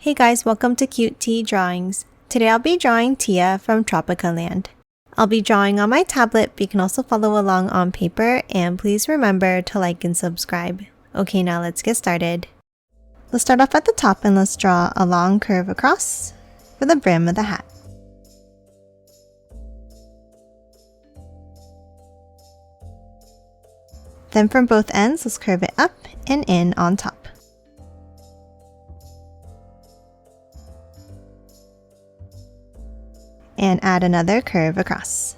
Hey guys, welcome to Cute Tea Drawings. Today I'll be drawing Tia from Tropicaland. I'll be drawing on my tablet, but you can also follow along on paper, and please remember to like and subscribe. Okay, now let's get started. Let's start off at the top and let's draw a long curve across for the brim of the hat. Then from both ends, let's curve it up and in on top. And add another curve across.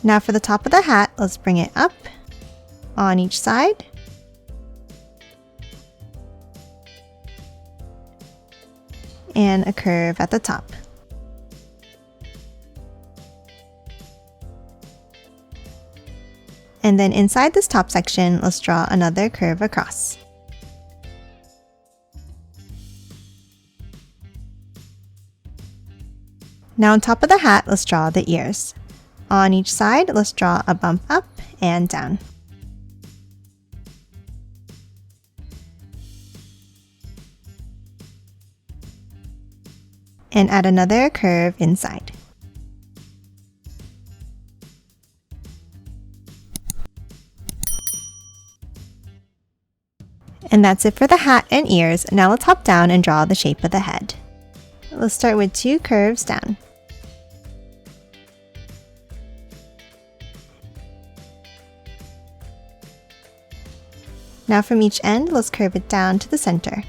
Now for the top of the hat, let's bring it up on each side. And a curve at the top. And then inside this top section, let's draw another curve across. Now on top of the hat, let's draw the ears. On each side, let's draw a bump up and down. And add another curve inside. And that's it for the hat and ears. Now let's hop down and draw the shape of the head. Let's start with 2 curves down. Now from each end, let's curve it down to the center.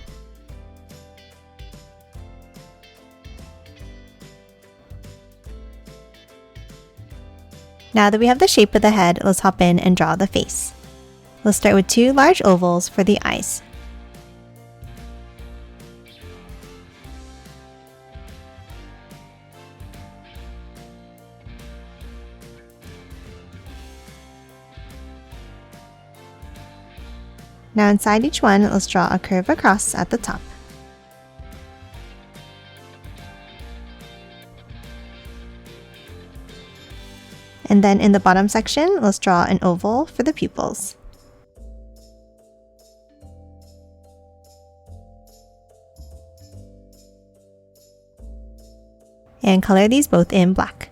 Now that we have the shape of the head, let's hop in and draw the face. Let's start with 2 large ovals for the eyes. Now inside each one, let's draw a curve across at the top. And then in the bottom section, let's draw an oval for the pupils. And color these both in black.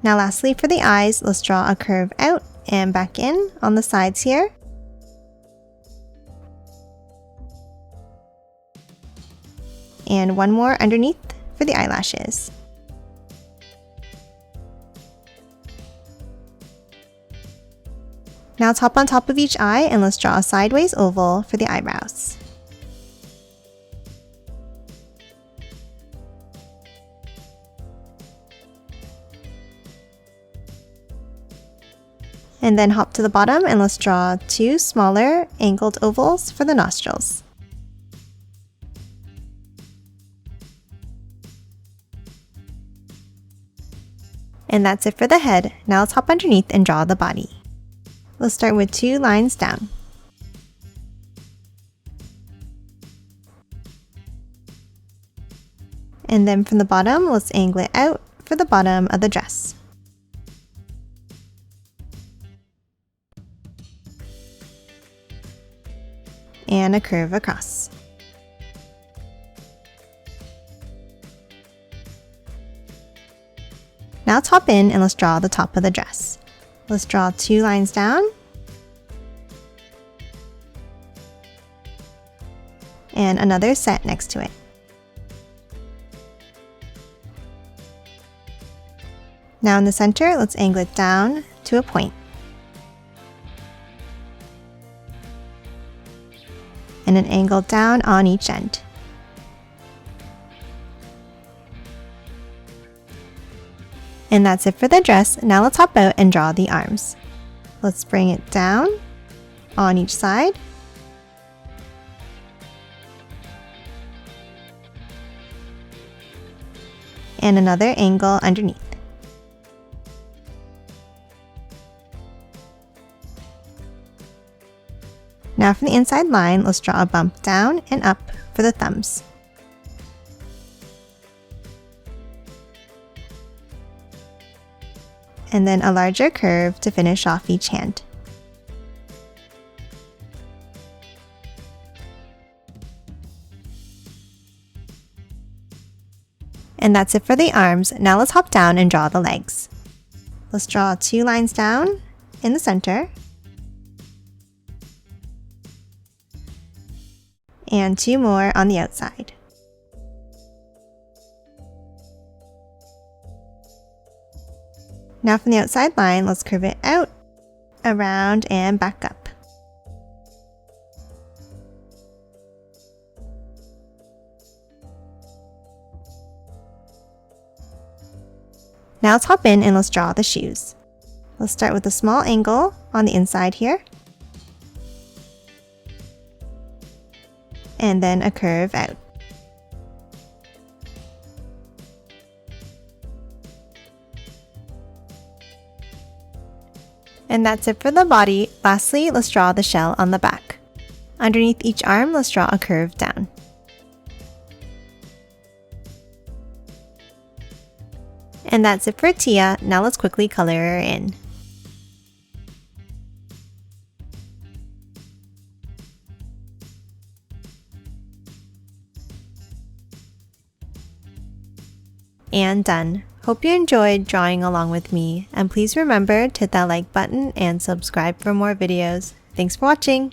Now lastly for the eyes, let's draw a curve out and back in on the sides here. And one more underneath for the eyelashes. Now let's hop on top of each eye and let's draw a sideways oval for the eyebrows. And then hop to the bottom and let's draw 2 smaller angled ovals for the nostrils. And that's it for the head. Now let's hop underneath and draw the body. Let's start with 2 lines down. And then from the bottom, let's angle it out for the bottom of the dress. And a curve across. Now let's hop in and let's draw the top of the dress. Let's draw 2 lines down. And another set next to it. Now in the center, let's angle it down to a point. And an angle down on each end. And that's it for the dress. Now let's hop out and draw the arms. Let's bring it down on each side. And another angle underneath. Now from the inside line, let's draw a bump down and up for the thumbs. and then a larger curve to finish off each hand. And that's it for the arms. Now let's hop down and draw the legs. Let's draw 2 lines down in the center and 2 more on the outside. Now from the outside line, let's curve it out, around, and back up. Now let's hop in and let's draw the shoes. Let's start with a small angle on the inside here, and then a curve out. And that's it for the body. Lastly, let's draw the shell on the back. Underneath each arm, let's draw a curve down. And that's it for Tia. Now let's quickly color her in. And done. Hope you enjoyed drawing along with me, and please remember to hit that like button and subscribe for more videos. Thanks for watching!